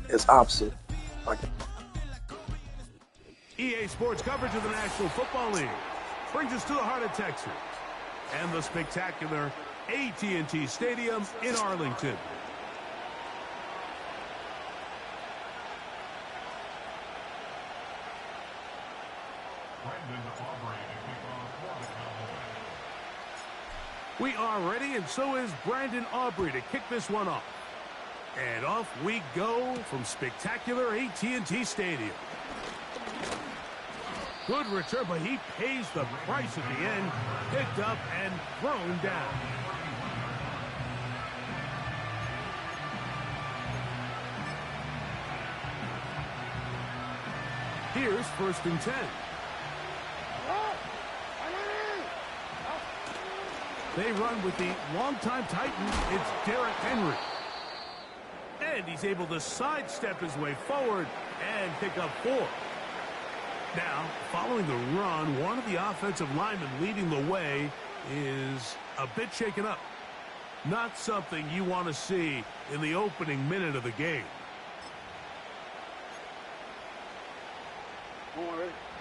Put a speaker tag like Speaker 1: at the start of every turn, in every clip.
Speaker 1: it's opposite. Like,
Speaker 2: EA Sports coverage of the National Football League brings us to the heart of Texas and the spectacular AT&T Stadium in Arlington. We are ready, and so is Brandon Aubrey to kick this one off. And off we go from spectacular AT&T Stadium. Good return, but he pays the price at the end. Picked up and thrown down. Here's 1st and 10. They run with the longtime Titan. It's Derrick Henry. And he's able to sidestep his way forward and pick up 4. Now, following the run, one of the offensive linemen leading the way is a bit shaken up. Not something you want to see in the opening minute of the game.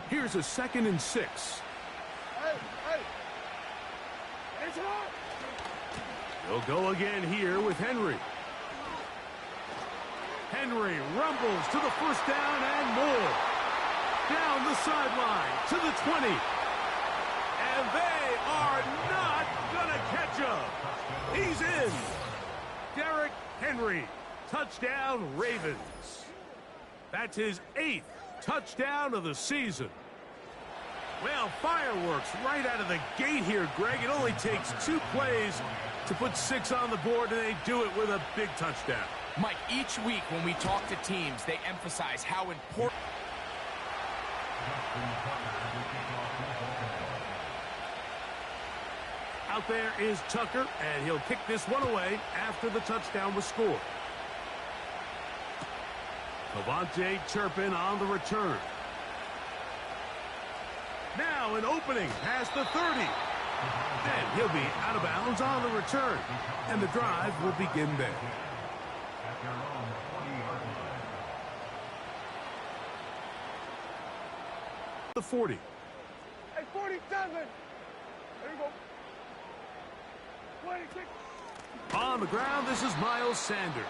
Speaker 2: Here's a 2nd and 6. He'll go again here with Henry. Henry rumbles to the 1st down and more. Down the sideline to the 20. And they are not going to catch him. He's in. Derrick Henry. Touchdown, Ravens. That's his 8th touchdown of the season. Well, fireworks right out of the gate here, Greg. It only takes 2 plays to put 6 on the board, and they do it with a big touchdown.
Speaker 3: Mike, each week when we talk to teams, they emphasize how important...
Speaker 2: Out there is Tucker, and he'll kick this one away after the touchdown was scored. Devontae Turpin on the return. Now an opening past the 30. And he'll be out of bounds on the return. And the drive will begin there. The 40.
Speaker 4: Hey, 47. There you go. 26.
Speaker 2: On the ground, this is Miles Sanders.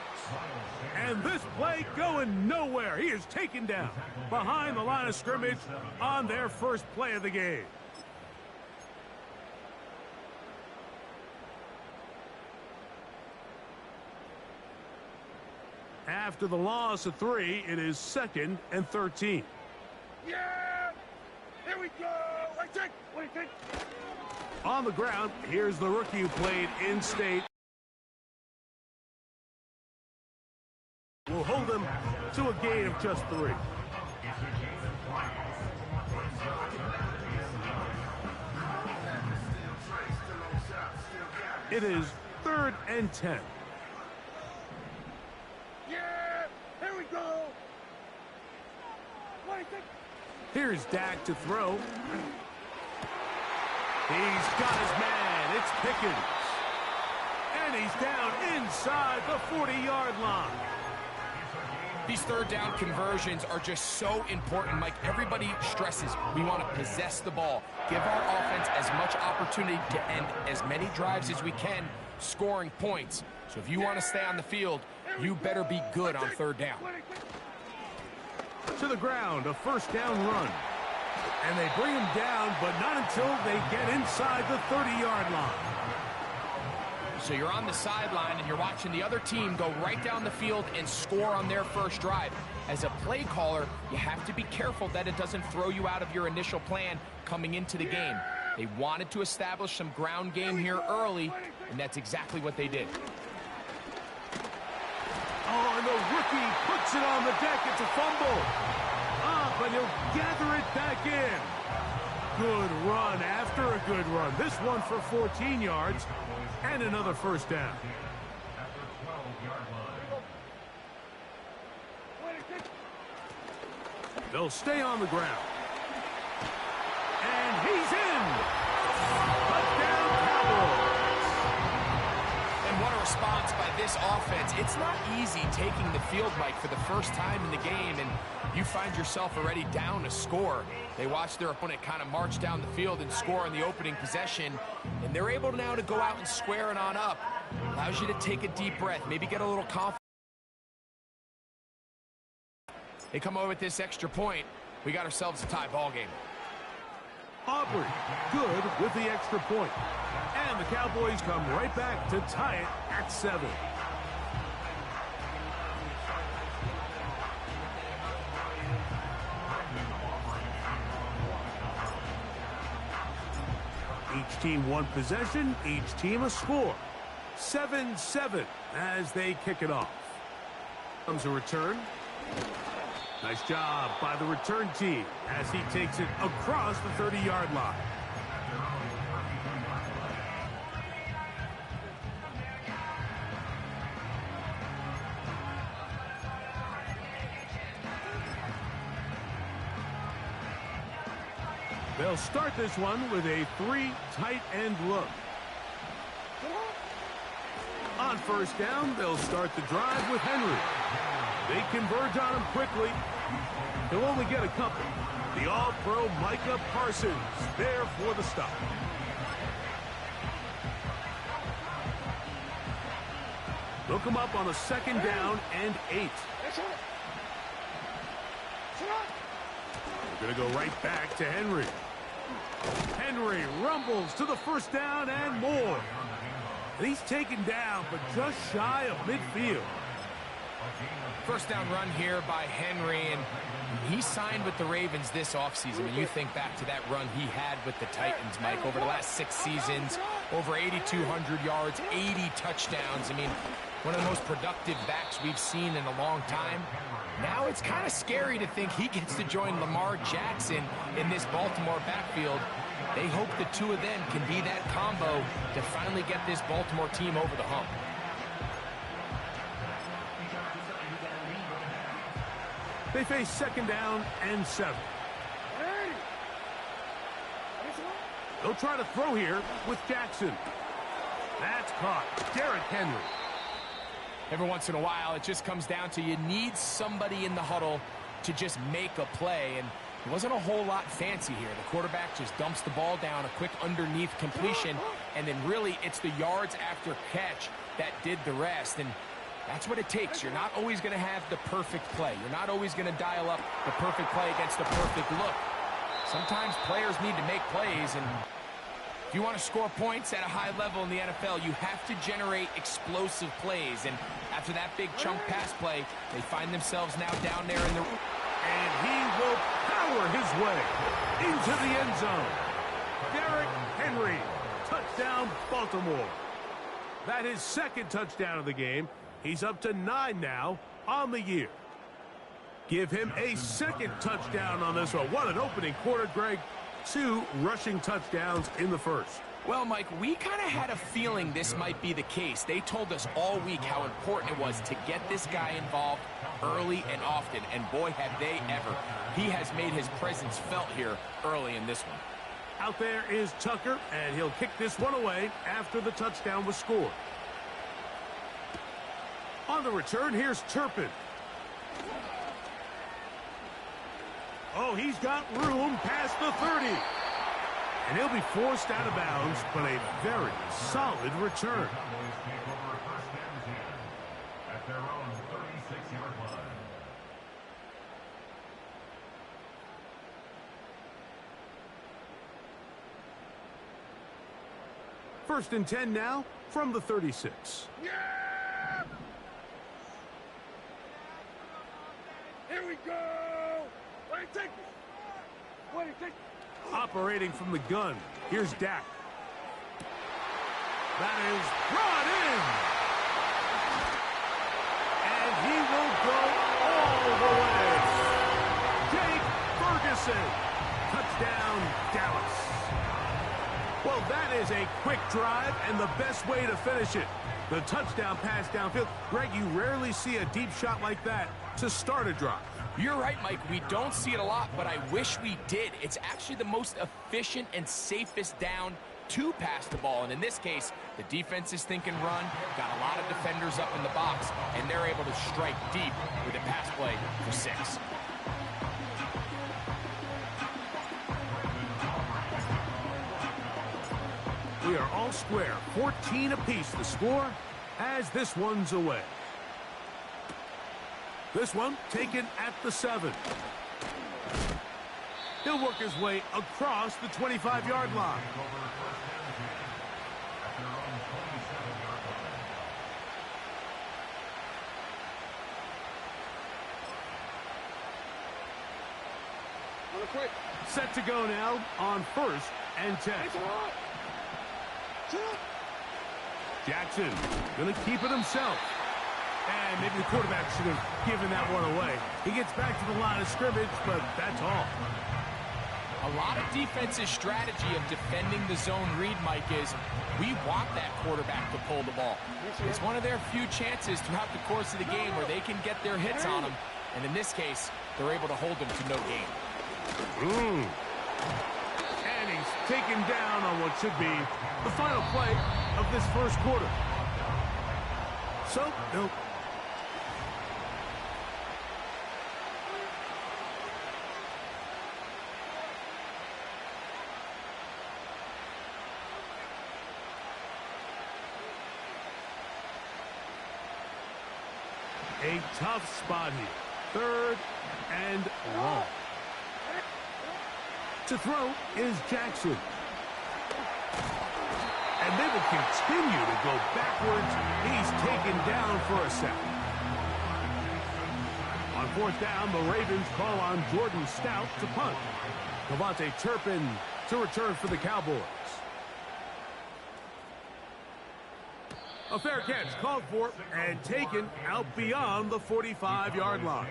Speaker 2: And this play going nowhere. He is taken down behind the line of scrimmage on their first play of the game. After the loss of 3, it is 2nd and 13.
Speaker 4: Yeah! Here we go! Right check!
Speaker 2: On the ground, here's the rookie who played in-state. Will hold them to a gain of just 3. It is 3rd and 10.
Speaker 4: Yeah! Here we go! 26.
Speaker 2: Here's Dak to throw. He's got his man. It's Pickens. And he's down inside the 40-yard line.
Speaker 3: These 3rd down conversions are just so important, Mike. Everybody stresses we want to possess the ball, give our offense as much opportunity to end as many drives as we can, scoring points. So if you want to stay on the field, you better be good on 3rd down.
Speaker 2: To the ground, a 1st down run. And they bring him down, but not until they get inside the 30-yard line.
Speaker 3: So you're on the sideline and you're watching the other team go right down the field and score on their first drive. As a play caller, you have to be careful that it doesn't throw you out of your initial plan coming into the game. They wanted to establish some ground game here early, and that's exactly what they did.
Speaker 2: Oh, and the rookie puts it on the deck. It's a fumble. But he'll gather it back in. Good run after a good run. This one for 14 yards and another 1st down. They'll stay on the ground. And he's in. Touchdown, Cowboys.
Speaker 3: And what a response by this offense. offense. It's not easy taking the field, Mike, for the first time in the game, and you find yourself already down a score. They watch their opponent kind of march down the field and score on the opening possession, and they're able now to go out and square it on up. Allows you to take a deep breath, maybe get a little confidence. They come over with this extra point. We got ourselves a tie ball game.
Speaker 2: Aubrey, good with the extra point. And the Cowboys come right back to tie it at 7. Each team one possession, each team a score. 7-7 as they kick it off. Comes a return. Nice job by the return team as he takes it across the 30-yard line. They'll start this one with a 3 tight end look. On first down, they'll start the drive with Henry. They converge on him quickly. He'll only get a couple. The all-pro Micah Parsons there for the stop. Look him up on a 2nd down and 8. We're going to go right back to Henry. Henry rumbles to the first down and more. And he's taken down, but just shy of midfield.
Speaker 3: First down run here by Henry, and he signed with the Ravens this offseason. And you think back to that run he had with the Titans, Mike, over the last 6 seasons, over 8,200 yards, 80 touchdowns. I mean, one of the most productive backs we've seen in a long time. Now it's kind of scary to think he gets to join Lamar Jackson in this Baltimore backfield. They hope the two of them can be that combo to finally get this Baltimore team over the hump.
Speaker 2: They face 2nd down and 7. They'll try to throw here with Jackson. That's caught. Derrick Henry.
Speaker 3: Every once in a while, it just comes down to you need somebody in the huddle to just make a play, and it wasn't a whole lot fancy here. The quarterback just dumps the ball down, a quick underneath completion, and then really it's the yards after catch that did the rest, and that's what it takes. You're not always going to have the perfect play. You're not always going to dial up the perfect play against the perfect look. Sometimes players need to make plays, and if you want to score points at a high level in the NFL, you have to generate explosive plays. And after that big chunk pass play, they find themselves now down there in the...
Speaker 2: And he will power his way into the end zone. Derrick Henry, touchdown Baltimore. That is 2nd touchdown of the game. He's up to 9 now on the year. Give him a 2nd touchdown on this one. What an opening quarter, Greg. 2 rushing touchdowns in the first.
Speaker 3: Well, Mike, we kind of had a feeling this might be the case. They told us all week how important it was to get this guy involved early and often, and boy, have they ever. He has made his presence felt here early in this one.
Speaker 2: Out there is Tucker, and he'll kick this one away after the touchdown was scored. On the return, here's Turpin. Oh, he's got room past the 30. And he'll be forced out of bounds, but a very solid return. First and 10 now from the 36.
Speaker 4: Yeah! Here we go! Wait, take this! Wait, take this!
Speaker 2: Operating from the gun, here's Dak. That is brought in. And he will go all the way. Jake Ferguson. Touchdown, Dallas. Well, that is a quick drive and the best way to finish it. The touchdown pass downfield. Greg, you rarely see a deep shot like that to start a drive.
Speaker 3: You're right, Mike. We don't see it a lot, but I wish we did. It's actually the most efficient and safest down to pass the ball. And in this case, the defense is thinking run, got a lot of defenders up in the box, and they're able to strike deep with a pass play for 6.
Speaker 2: We are all square, 14 apiece the score as this one's away. This one taken at the 7. He'll work his way across the 25-yard line. Set to go now on 1st and 10. Jackson going to keep it himself. And maybe the quarterback should have given that one away. He gets back to the line of scrimmage, but that's all.
Speaker 3: A lot of defense's strategy of defending the zone read, Mike, is we want that quarterback to pull the ball. It's one of their few chances throughout the course of the game where they can get their hits on him. And in this case, they're able to hold him to no gain.
Speaker 2: And he's taken down on what should be the final play of this first quarter. So, no. A tough spot here. 3rd and long. To throw is Jackson. And they will continue to go backwards. He's taken down for a sack. On 4th down, the Ravens call on Jordan Stout to punt. Devontae Turpin to return for the Cowboys. A fair catch called for and taken out beyond the 45-yard line.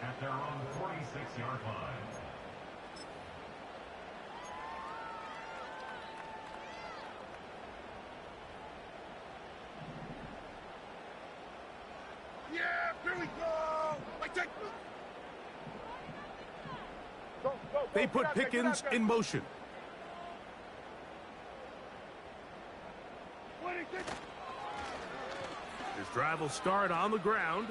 Speaker 1: At their own 46-yard line.
Speaker 4: Yeah, here we go.
Speaker 2: They put Pickens in motion. His drive will start on the ground.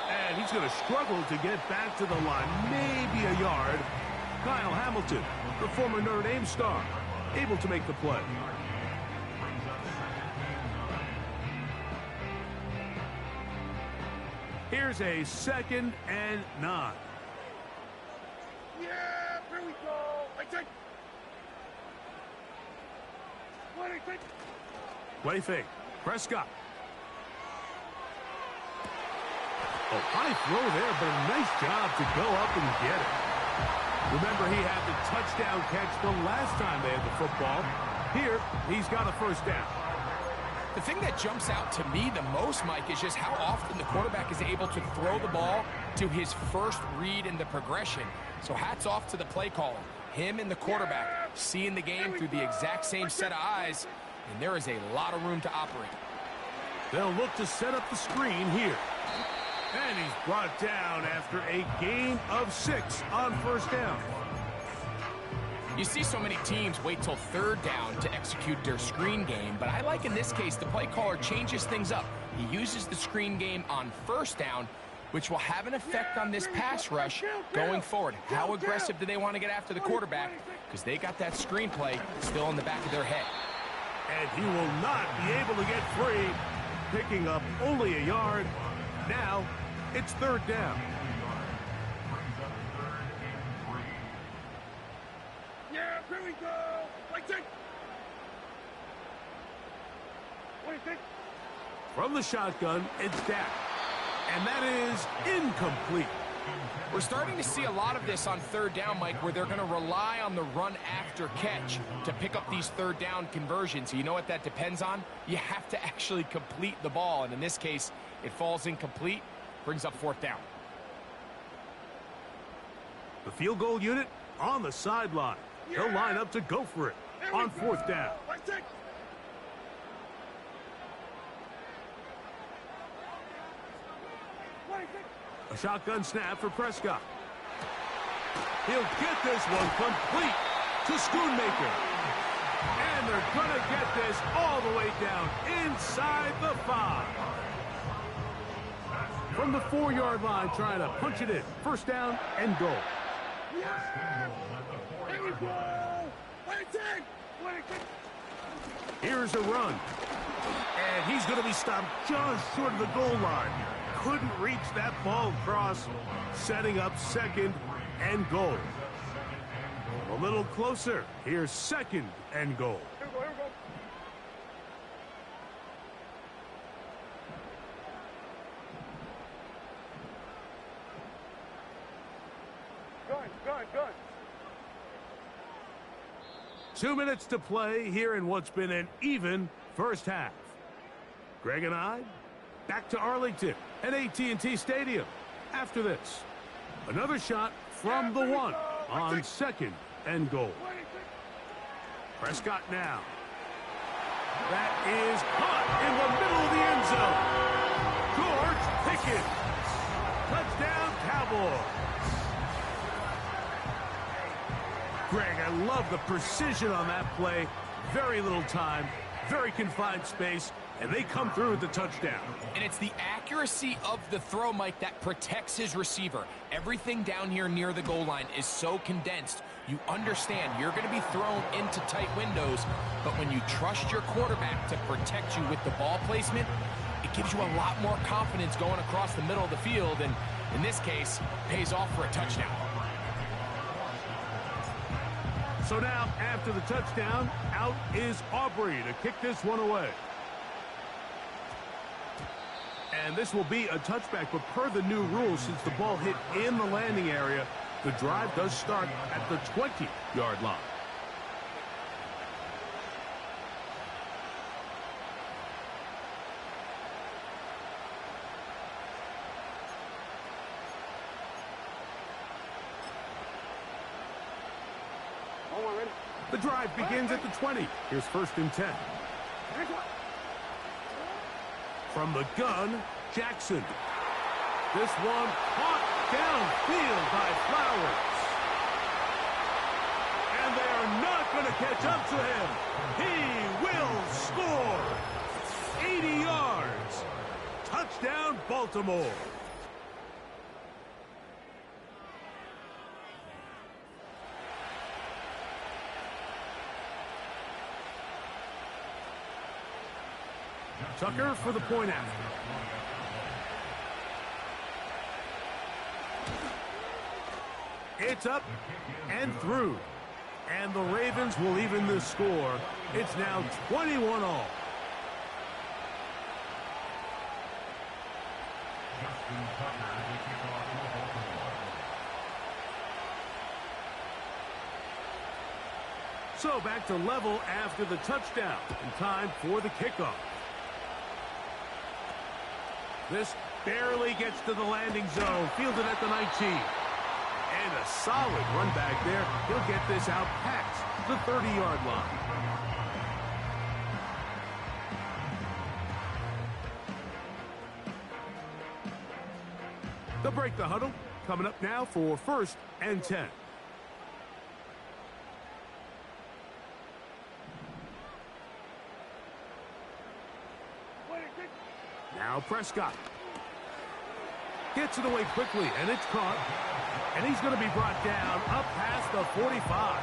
Speaker 2: And he's going to struggle to get back to the line. Maybe a yard. Kyle Hamilton, the former Notre Dame star, able to make the play. Here's a 2nd and 9.
Speaker 4: Yeah, here we go.
Speaker 2: Play fake. Prescott. Oh, high throw there, but a nice job to go up and get it. Remember, he had the touchdown catch the last time they had the football. Here, he's got a 1st down.
Speaker 3: The thing that jumps out to me the most, Mike, is just how often the quarterback is able to throw the ball to his first read in the progression. So hats off to the play caller. Him and the quarterback seeing the game through the exact same set of eyes, and there is a lot of room to operate.
Speaker 2: They'll look to set up the screen here. And he's brought down after a gain of 6 on 1st down.
Speaker 3: You see so many teams wait till 3rd down to execute their screen game, but I like in this case the play caller changes things up. He uses the screen game on 1st down, which will have an effect on this pass rush going forward. How aggressive do they want to get after the quarterback? Because they got that screen play still in the back of their head.
Speaker 2: And he will not be able to get free, picking up only a yard. Now, it's 3rd down.
Speaker 4: Yeah, here we go.
Speaker 2: From the shotgun, it's Dak. And that is incomplete.
Speaker 3: We're starting to see a lot of this on 3rd down, Mike, where they're going to rely on the run after catch to pick up these 3rd down conversions. You know what that depends on? You have to actually complete the ball. And in this case, it falls incomplete, brings up 4th down.
Speaker 2: The field goal unit on the sideline. They'll line up to go for it on 4th down. A shotgun snap for Prescott. He'll get this one complete. to Schoonmaker. And they're going to get this all the way down inside the 5. From the 4-yard line, trying to punch it in. First down and goal. Here's a run. And he's going to be stopped just short of the goal line. Couldn't reach that ball across, setting up second and goal. A little closer. Here's second and goal.
Speaker 4: Here we go. Good.
Speaker 2: 2 minutes to play here in what's been an even first half. Greg and I back to Arlington at AT&T Stadium. After this, another shot from the 1 on second and goal. Prescott now. That is caught in the middle of the end zone. George Pickens. Touchdown, Cowboys. Greg, I love the precision on that play. Very little time, very confined space, and they come through with the touchdown.
Speaker 3: And it's the accuracy of the throw, Mike, that protects his receiver. Everything down here near the goal line is so condensed. You understand you're going to be thrown into tight windows, but when you trust your quarterback to protect you with the ball placement, it gives you a lot more confidence going across the middle of the field, and in this case, pays off for a touchdown.
Speaker 2: So now, after the touchdown, out is Aubrey to kick this one away. And this will be a touchback, but per the new rules, since the ball hit in the landing area, the drive does start at the 20-yard line. The drive begins at the 20. Here's first and 10. From the gun, Jackson. This one caught downfield by Flowers. And they are not going to catch up to him. He will score. 80 yards. Touchdown, Baltimore. Tucker for the point after. It's up and through. And the Ravens will even the score. It's now 21-all. So back to level after the touchdown. And time for the kickoff. This barely gets to the landing zone. Fielded at the 19. And a solid run back there. He'll get this out past the 30-yard line. They'll break the huddle. Coming up now for first and 10. Now Prescott. Gets it away quickly, and it's caught. And he's going to be brought down up past the 45.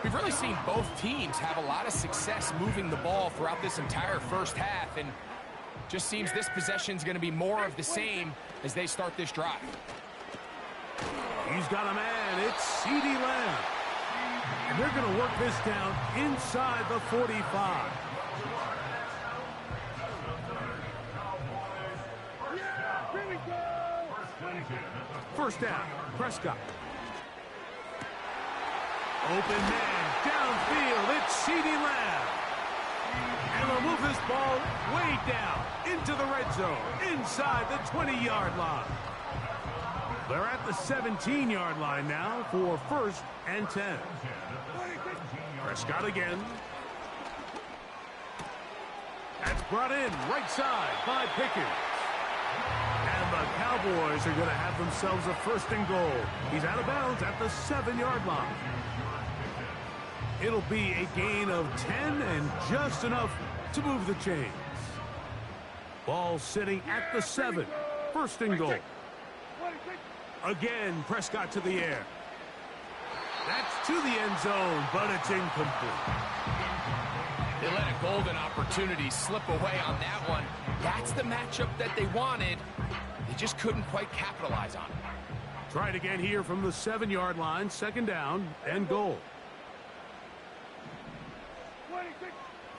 Speaker 3: We've really seen both teams have a lot of success moving the ball throughout this entire first half, and just seems this possession is going to be more of the same as they start this drive.
Speaker 2: He's got a man. It's CeeDee Lamb. And they're going to work this down inside the 45. First down, Prescott. Open man, downfield, it's CeeDee Lamb. And they'll move this ball way down into the red zone, inside the 20-yard line. They're at the 17-yard line now for first and 10. Prescott again. That's brought in right side by Pickens. And the Cowboys are going to have themselves a first and goal. He's out of bounds at the 7-yard line. It'll be a gain of 10 and just enough to move the chains. Ball sitting at the 7. First and goal. Again, Prescott to the air. That's to the end zone, but it's incomplete.
Speaker 3: They let a golden opportunity slip away on that one. That's the matchup that they wanted. They just couldn't quite capitalize on it.
Speaker 2: Try it again here from the 7-yard line. Second down and goal.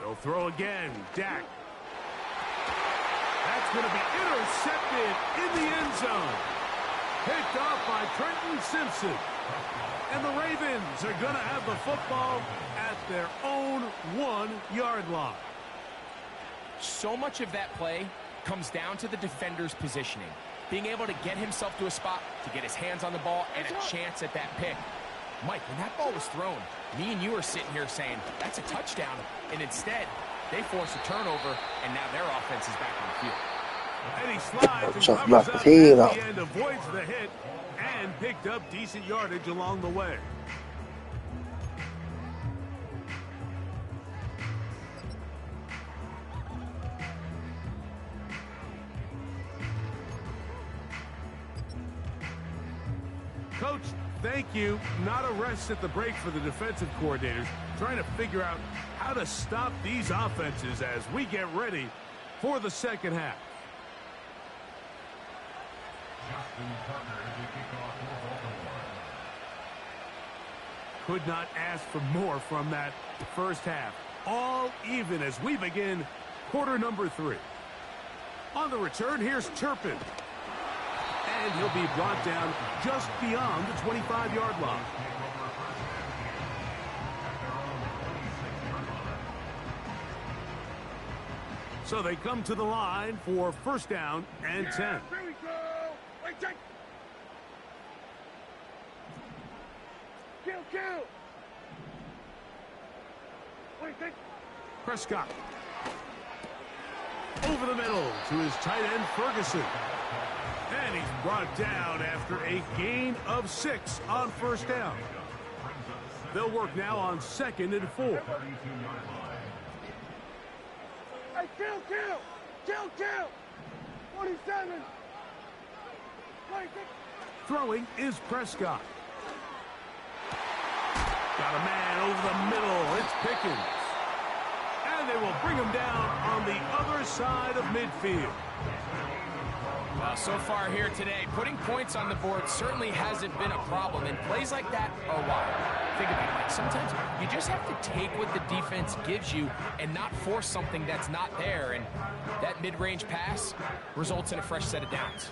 Speaker 2: They'll throw again. Dak. That's going to be intercepted in the end zone. Picked off by Trenton Simpson. And the Ravens are going to have the football at their own 1-yard line.
Speaker 3: So much of that play comes down to the defender's positioning. Being able to get himself to a spot, to get his hands on the ball, and a chance at that pick. Mike, when that ball was thrown, me and you are sitting here saying, that's a touchdown. And instead, they force a turnover, and now their offense is back on the field.
Speaker 2: And he slides and covers up at the end, avoids the hit, and picked up decent yardage along the way. Coach, thank you. Not a rest at the break for the defensive coordinators, trying to figure out how to stop these offenses as we get ready for the second half. Could not ask for more from that first half. All even as we begin quarter number 3. On the return, here's Turpin. And he'll be brought down just beyond the 25-yard line. So they come to the line for first down and 10.
Speaker 4: Here we go. Wait, take. Kill. Wait, take.
Speaker 2: Prescott. Over the middle to his tight end, Ferguson. And he's brought down after a gain of 6 on first down. They'll work now on 2nd and 4.
Speaker 4: Hey, kill. 47. Wait, take.
Speaker 2: Throwing is Prescott. Got a man over the middle. It's Pickens. And they will bring him down on the other side of midfield.
Speaker 3: Well, so far here today, putting points on the board certainly hasn't been a problem, and plays like that are wild. Think about it, Mike. Sometimes you just have to take what the defense gives you and not force something that's not there, and that mid-range pass results in a fresh set of downs.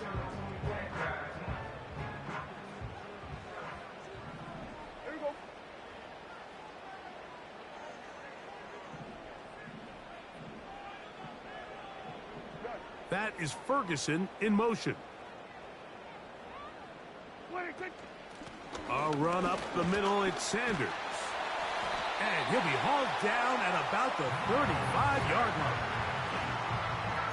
Speaker 4: Here we go.
Speaker 2: That is Ferguson in motion.
Speaker 4: Wait, take.
Speaker 2: A run up the middle, it's Sanders. And he'll be hauled down at about the 35-yard line.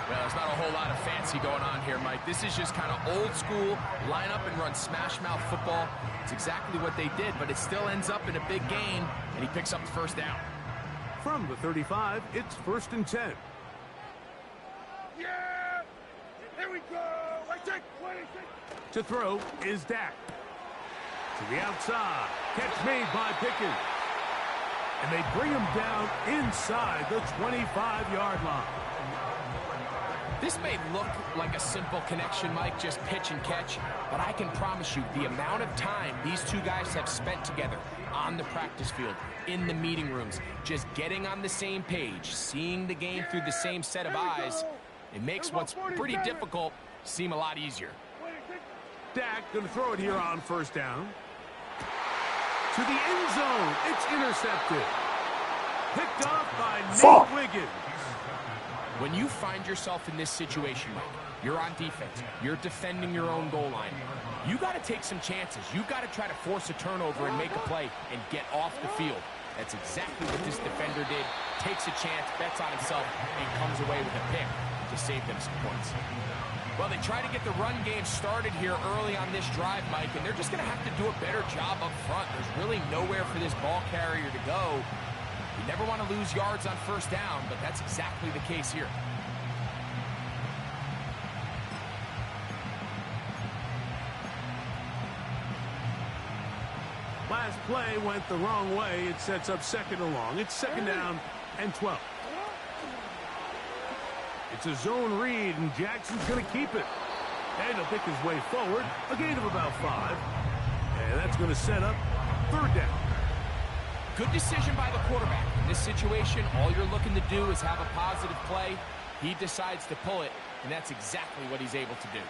Speaker 3: Well, there's not a whole lot of fancy going on here, Mike. This is just kind of old school, line up and run smash mouth football. It's exactly what they did, but it still ends up in a big gain, and he picks up the first down.
Speaker 2: From the 35, it's 1st and 10.
Speaker 4: Yeah. Here we go. Wait, take. 26.
Speaker 2: To throw is Dak. To the outside. Catch made by Pickens. And they bring him down inside the 25-yard line.
Speaker 3: This may look like a simple connection, Mike, just pitch and catch, but I can promise you the amount of time these two guys have spent together on the practice field, in the meeting rooms, just getting on the same page, seeing the game through the same set of eyes, it makes what's pretty difficult seem a lot easier.
Speaker 2: Dak going to throw it here on first down. To the end zone. It's intercepted. Picked off by Nate Wiggins.
Speaker 3: When you find yourself in this situation, Mike, you're on defense, you're defending your own goal line, you got to take some chances. You got to try to force a turnover and make a play and get off the field. That's exactly what this defender did. Takes a chance, bets on himself, and comes away with a pick to save them some points. Well, they try to get the run game started here early on this drive, Mike, and they're just going to have to do a better job up front. There's really nowhere for this ball carrier to go. You never want to lose yards on first down, but that's exactly the case here.
Speaker 2: Last play went the wrong way. It sets up second and long. It's second down and 12. It's a zone read, and Jackson's going to keep it. And he'll pick his way forward, a gain of about 5. And that's going to set up third down.
Speaker 3: Good decision by the quarterback. In this situation, all you're looking to do is have a positive play. He decides to pull it, and that's exactly what he's able to do.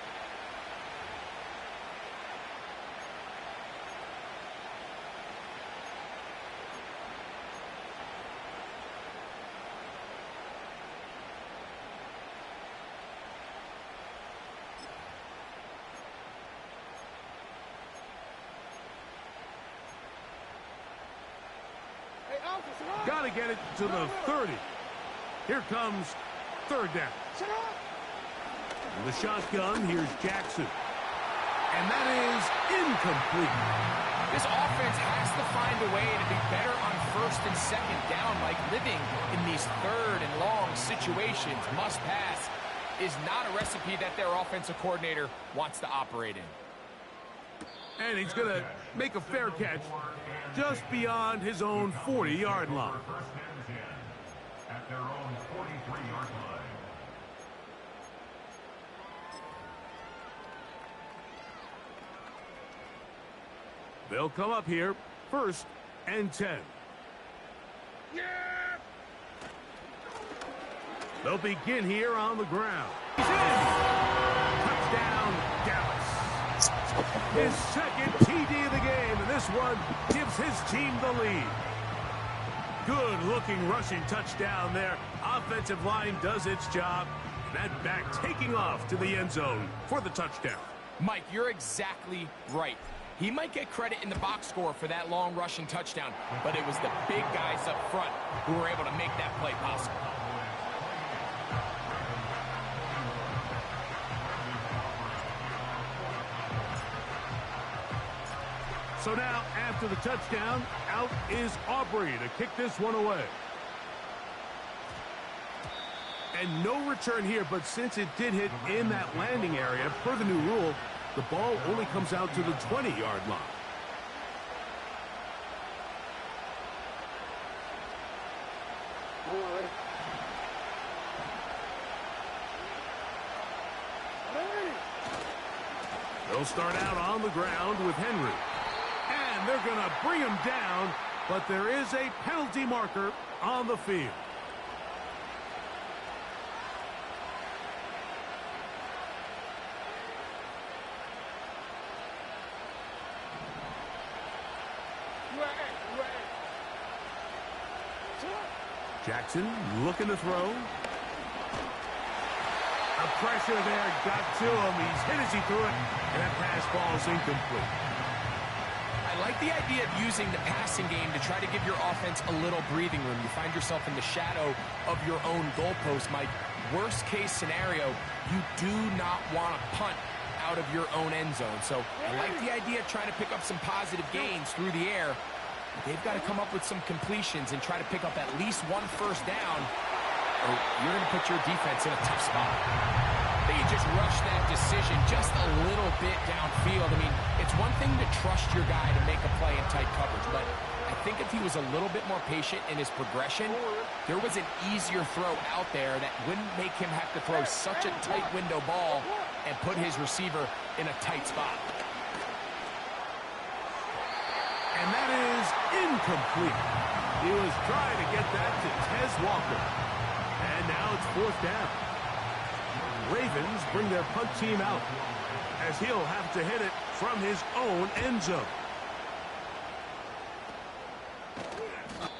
Speaker 2: Got to get it to the 30. Here comes third down. In the shotgun, here's Jackson. And that is incomplete.
Speaker 3: This offense has to find a way to be better on first and second down, like living in these third and long situations. Must pass is not a recipe that their offensive coordinator wants to operate in.
Speaker 2: And he's going to make a fair catch just beyond his own 40-yard line.
Speaker 1: At their own 43-yard line.
Speaker 2: They'll come up here, first and 10.
Speaker 4: Yeah!
Speaker 2: They'll begin here on the ground. He's in! Touchdown, Dallas. His second TD of the game, and this one gives his team the lead. Good-looking rushing touchdown there. Offensive line does its job. That back taking off to the end zone for the touchdown.
Speaker 3: Mike, you're exactly right. He might get credit in the box score for that long rushing touchdown, but it was the big guys up front who were able to make that play possible.
Speaker 2: So now, after the touchdown, out is Aubrey to kick this one away. And no return here, but since it did hit in that landing area, per the new rule, the ball only comes out to the 20-yard line. They'll start out on the ground with Henry. And they're going to bring him down, but there is a penalty marker on the field. Jackson looking to throw. The pressure there got to him. He's hit as he threw it, and that pass ball's incomplete.
Speaker 3: I like the idea of using the passing game to try to give your offense a little breathing room. You find yourself in the shadow of your own goalpost, Mike. Worst case scenario, you do not want to punt out of your own end zone. So I like the idea of trying to pick up some positive gains through the air. They've got to come up with some completions and try to pick up at least one first down, or you're going to put your defense in a tough spot. They just rush that decision just a little bit downfield. I mean, it's one thing to trust your guy to make a play in tight coverage, but I think if he was a little bit more patient in his progression, there was an easier throw out there that wouldn't make him have to throw such a tight window ball and put his receiver in a tight spot.
Speaker 2: And that is incomplete. He was trying to get that to Tez Walker. And now it's fourth down. Ravens bring their punt team out as he'll have to hit it from his own end zone.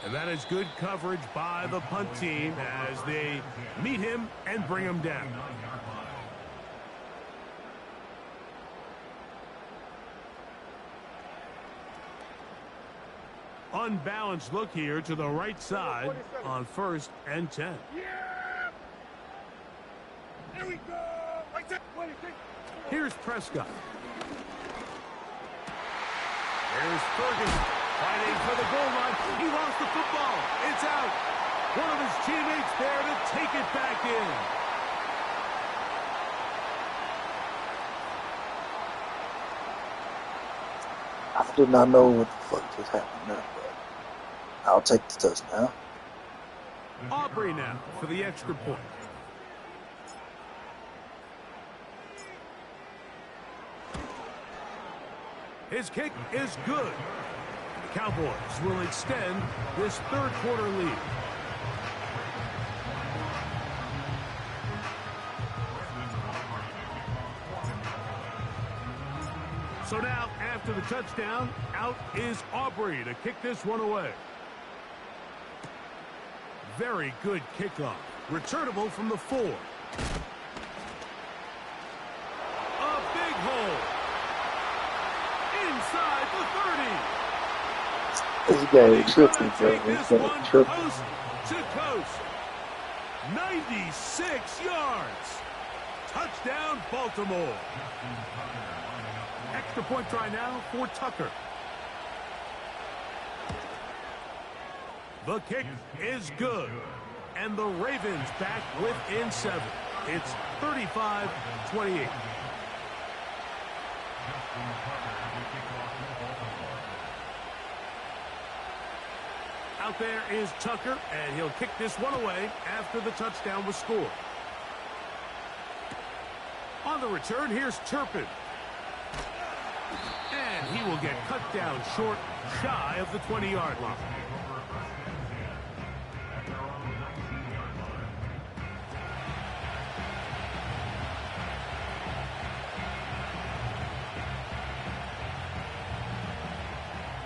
Speaker 2: And that is good coverage by the punt team as they meet him and bring him down. Unbalanced look here to the right side on first and 10.
Speaker 4: Yeah! There we go! Right
Speaker 2: Here's Prescott. There's Ferguson fighting for the goal line. He lost the football. It's out. One of his teammates there to take it back in.
Speaker 5: I did not know what the fuck just happened there, but I'll take the touchdown.
Speaker 2: Aubrey now for the extra point. His kick is good. The Cowboys will extend this third quarter lead. So now, after the touchdown, out is Aubrey to kick this one away. Very good kickoff. Returnable from the 4. A big hole. Inside the 30.
Speaker 5: This game tripping, bro. This game tripping.
Speaker 2: Coast to coast. 96 yards. Touchdown, Baltimore. Extra point try now for Tucker. The kick is good. And the Ravens back within 7. It's 35-28. Out there is Tucker, and he'll kick this one away after the touchdown was scored. On the return, here's Turpin. And he will get cut down short, shy of the 20-yard line.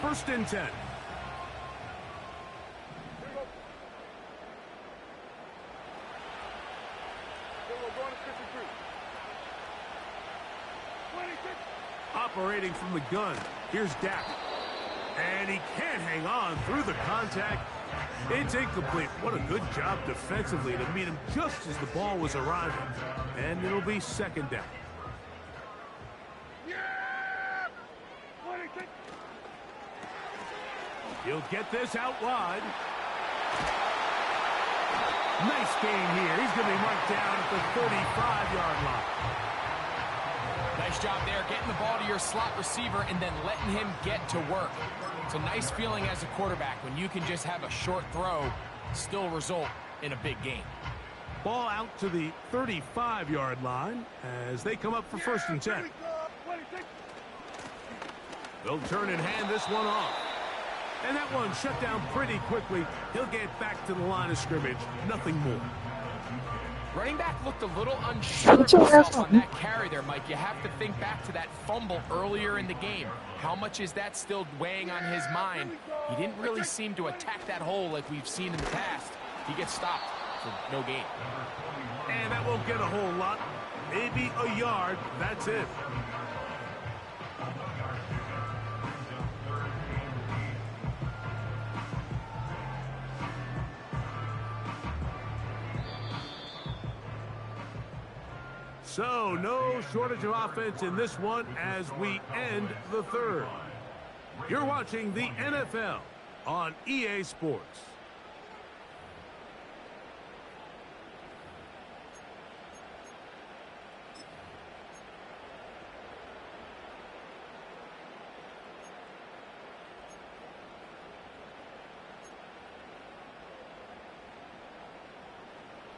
Speaker 2: First and 10. Operating from the gun, here's Dak. And he can't hang on through the contact. It's incomplete. What a good job defensively to meet him just as the ball was arriving. And it'll be second down. He'll get this out wide. Nice game here. He's going to be marked down at the 35-yard line.
Speaker 3: Nice job there, getting the ball to your slot receiver and then letting him get to work. It's a nice feeling as a quarterback when you can just have a short throw, still result in a big game.
Speaker 2: Ball out to the 35-yard line as they come up for first and 10. They'll turn and hand this one off. And that one shut down pretty quickly. He'll get back to the line of scrimmage. Nothing more.
Speaker 3: Running back looked a little unsure of himself on that carry there, Mike. You have to think back to that fumble earlier in the game. How much is that still weighing on his mind? He didn't really seem to attack that hole like we've seen in the past. He gets stopped for no gain.
Speaker 2: And that won't get a whole lot. Maybe a yard. That's it. So, no shortage of offense in this one as we end the third. You're watching the NFL on EA Sports.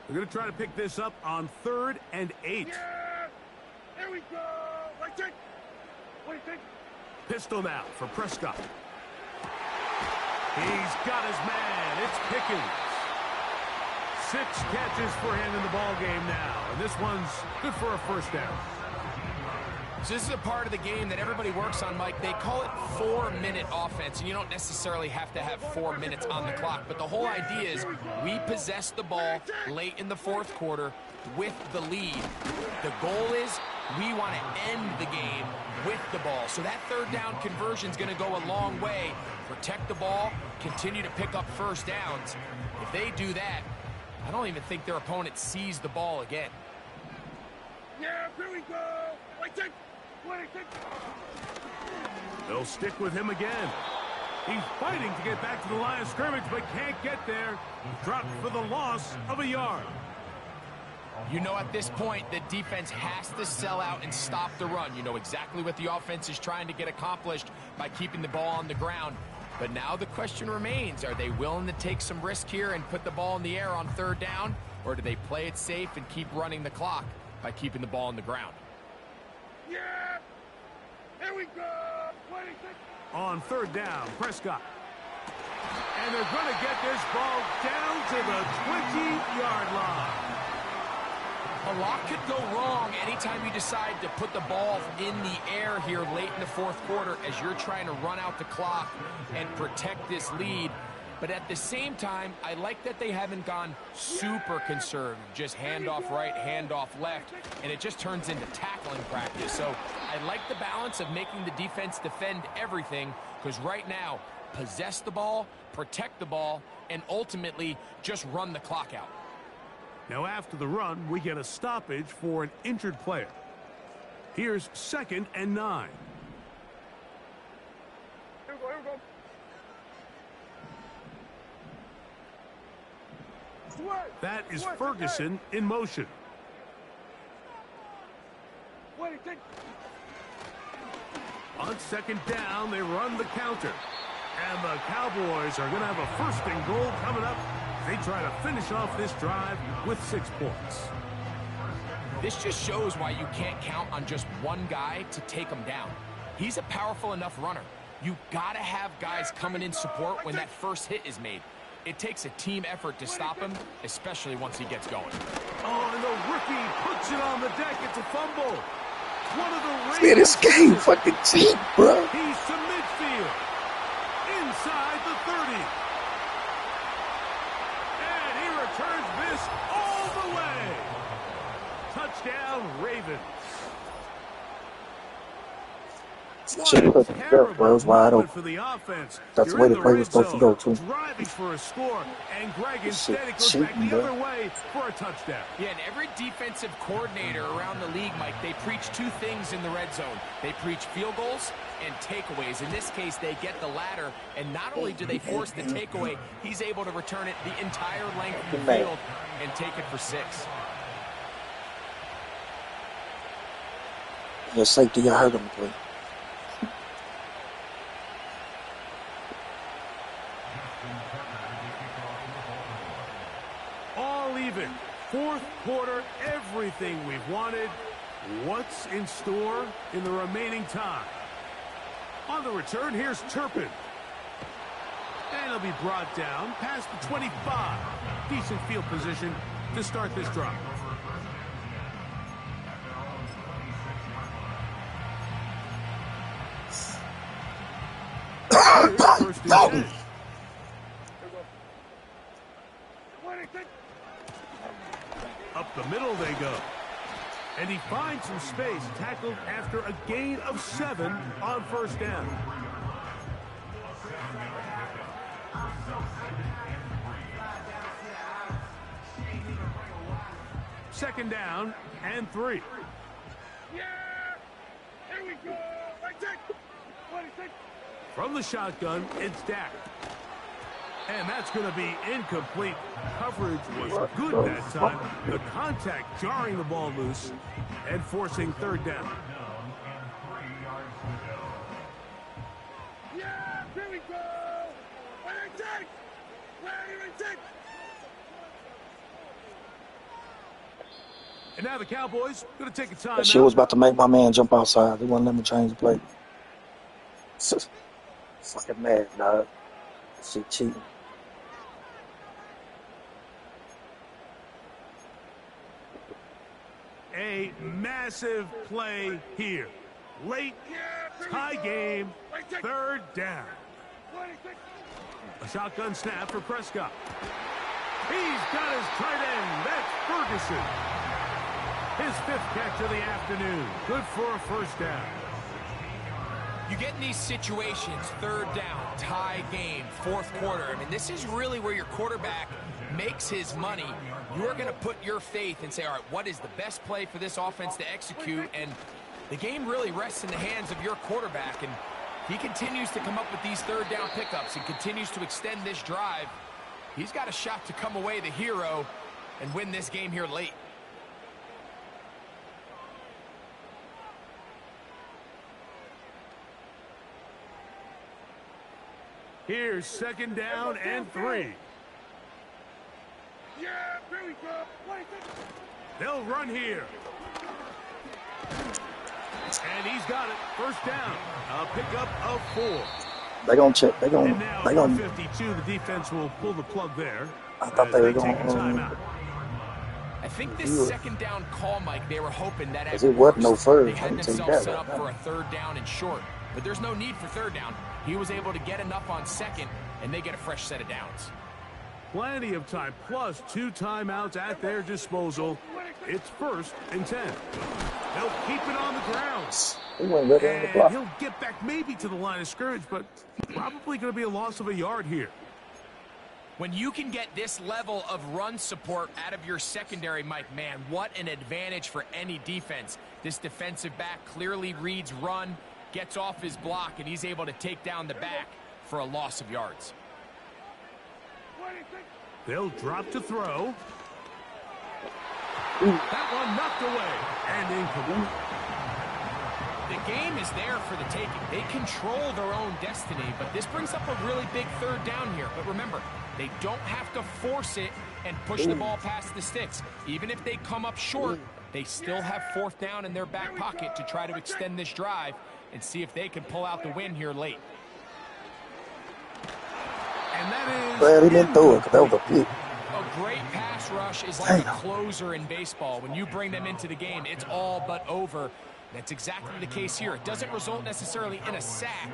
Speaker 2: We're going to try to pick this up on 3rd and 8.
Speaker 4: Yeah! There we go! Right there! What do you think?
Speaker 2: Pistol now for Prescott. He's got his man. It's Pickens. 6 catches for him in the ball game now. And this one's good for a first down.
Speaker 3: So this is a part of the game that everybody works on, Mike. They call it 4-minute offense, and you don't necessarily have to have 4 minutes on the clock. But the whole idea is we possess the ball late in the 4th quarter with the lead. The goal is we want to end the game with the ball. So that 3rd down conversion is going to go a long way. Protect the ball, continue to pick up first downs. If they do that, I don't even think their opponent sees the ball again.
Speaker 4: Yeah, here we go. Wait, take.
Speaker 2: They'll stick with him again. He's fighting to get back to the line of scrimmage, but can't get there. Dropped for the loss of a yard.
Speaker 3: You know, at this point, the defense has to sell out and stop the run. You know exactly what the offense is trying to get accomplished by keeping the ball on the ground. But now the question remains, are they willing to take some risk here and put the ball in the air on third down? Or do they play it safe and keep running the clock by keeping the ball on the ground?
Speaker 4: Yeah, here we go. 26.
Speaker 2: On third down, Prescott. And they're going to get this ball down to the 20-yard line.
Speaker 3: A lot could go wrong anytime you decide to put the ball in the air here late in the fourth quarter as you're trying to run out the clock and protect this lead. But at the same time, I like that they haven't gone super conservative, just handoff right, handoff left, and it just turns into tackling practice. So I like the balance of making the defense defend everything, because right now, possess the ball, protect the ball, and ultimately just run the clock out.
Speaker 2: Now after the run, we get a stoppage for an injured player. Here's 2nd and 9.
Speaker 4: Here we go.
Speaker 2: That is Ferguson in motion. On 2nd down, they run the counter. And the Cowboys are going to have a 1st and goal coming up. They try to finish off this drive with 6 points.
Speaker 3: This just shows why you can't count on just one guy to take him down. He's a powerful enough runner. You got to have guys coming in support when that first hit is made. It takes a team effort to stop him, especially once he gets going.
Speaker 2: Oh, and the rookie puts it on the deck. It's a fumble. One of the
Speaker 5: Man, this game fucking cheap, bro.
Speaker 2: He's to midfield. Inside the 30. And he returns this all the way. Touchdown, Ravens.
Speaker 5: Shit put the dirt, bro. It was wide open.
Speaker 2: For the offense.
Speaker 5: That's where the play was supposed to go to.
Speaker 2: Driving for a score, and Greg
Speaker 5: This
Speaker 2: instead
Speaker 5: shit
Speaker 2: it goes back
Speaker 5: cheating,
Speaker 2: the
Speaker 5: bro.
Speaker 2: other way for a touchdown.
Speaker 3: Yeah, and every defensive coordinator around the league, Mike, they preach 2 things in the red zone. They preach field goals and takeaways. In this case, they get the latter, and not only do they force the takeaway, he's able to return it the entire length of the field and take it for 6.
Speaker 5: Your safety, I heard him play.
Speaker 2: All even. 4th quarter, everything we've wanted. What's in store in the remaining time? On the return, here's Turpin. And he'll be brought down past the 25. Decent field position to start this drive. First and 10. Up the middle they go. And he finds some space, tackled after a gain of 7 on 1st down. Second down and 3.
Speaker 4: Yeah, here we go. Wait, take. 26.
Speaker 2: From the shotgun, it's Dak. And that's going to be incomplete. Coverage was good that time. The contact jarring the ball loose and forcing 3rd down.
Speaker 4: Yeah, here we go. Wait, take. Wait, take.
Speaker 2: And now the Cowboys going to take a time.
Speaker 5: That shit was about to make my man jump outside. They wouldn't let me change the play. Fucking mad, dog. Shit cheating.
Speaker 2: A massive play here. Late, tie game, 3rd down. A shotgun snap for Prescott. He's got his tight end. That's Ferguson. His 5th catch of the afternoon. Good for a 1st down.
Speaker 3: You get in these situations, 3rd down, tie game, 4th quarter. I mean, this is really where your quarterback makes his money. You're going to put your faith and say, all right, what is the best play for this offense to execute? And the game really rests in the hands of your quarterback. And he continues to come up with these third down pickups and continues to extend this drive. He's got a shot to come away the hero and win this game here late.
Speaker 2: Here's 2nd down and 3.
Speaker 4: Yeah, here we go.
Speaker 2: They'll run here. And he's got it. 1st down. A pickup of 4.
Speaker 5: They're going to check. They're going
Speaker 2: And now
Speaker 5: they're going
Speaker 2: 52, the defense will pull the plug there.
Speaker 5: I thought they were going
Speaker 2: take a timeout.
Speaker 3: I think this 2nd down call, Mike, they were hoping that at
Speaker 5: it wasn't no
Speaker 3: worst,
Speaker 5: first.
Speaker 3: they had
Speaker 5: I can take
Speaker 3: themselves
Speaker 5: that
Speaker 3: set
Speaker 5: right
Speaker 3: up
Speaker 5: now.
Speaker 3: for a 3rd down and short. But there's no need for 3rd down. He was able to get enough on 2nd, and they get a fresh set of downs.
Speaker 2: Plenty of time, plus 2 timeouts at their disposal. It's 1st and 10. They'll keep it on the ground.
Speaker 5: He went right on the
Speaker 2: And
Speaker 5: block.
Speaker 2: he'll get back maybe to the line of scrimmage, but probably going to be a loss of a yard here.
Speaker 3: When you can get this level of run support out of your secondary, Mike, man, what an advantage for any defense. This defensive back clearly reads run, gets off his block, and he's able to take down the back for a loss of yards.
Speaker 2: They'll drop to throw. That one knocked away and incomplete.
Speaker 3: The game is there for the taking. They control their own destiny, but this brings up a really big 3rd down here. But remember, they don't have to force it and push the ball past the sticks. Even if they come up short, they still have 4th down in their back pocket to try to extend this drive and see if they can pull out the win here late.
Speaker 2: And that is...
Speaker 5: Glad he didn't throw it, 'cause that was a pick.
Speaker 3: A great pass rush is like a closer in baseball. When you bring them into the game, it's all but over. That's exactly the case here. It doesn't result necessarily in a sack,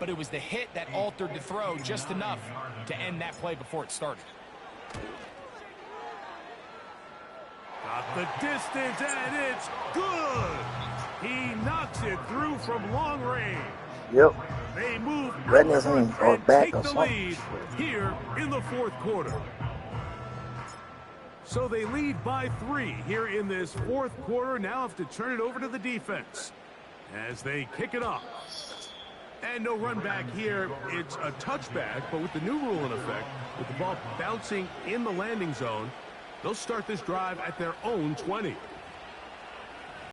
Speaker 3: but it was the hit that altered the throw just enough to end that play before it started.
Speaker 2: Got the distance, and it's good. He knocks it through from long range.
Speaker 5: Yep.
Speaker 2: They move
Speaker 5: Right in his hand or
Speaker 2: and
Speaker 5: back
Speaker 2: take
Speaker 5: or
Speaker 2: the
Speaker 5: something.
Speaker 2: lead here in the 4th quarter. So they lead by 3 here in this 4th quarter. Now have to turn it over to the defense as they kick it off. And no run back here. It's a touchback, but with the new rule in effect, with the ball bouncing in the landing zone, they'll start this drive at their own 20.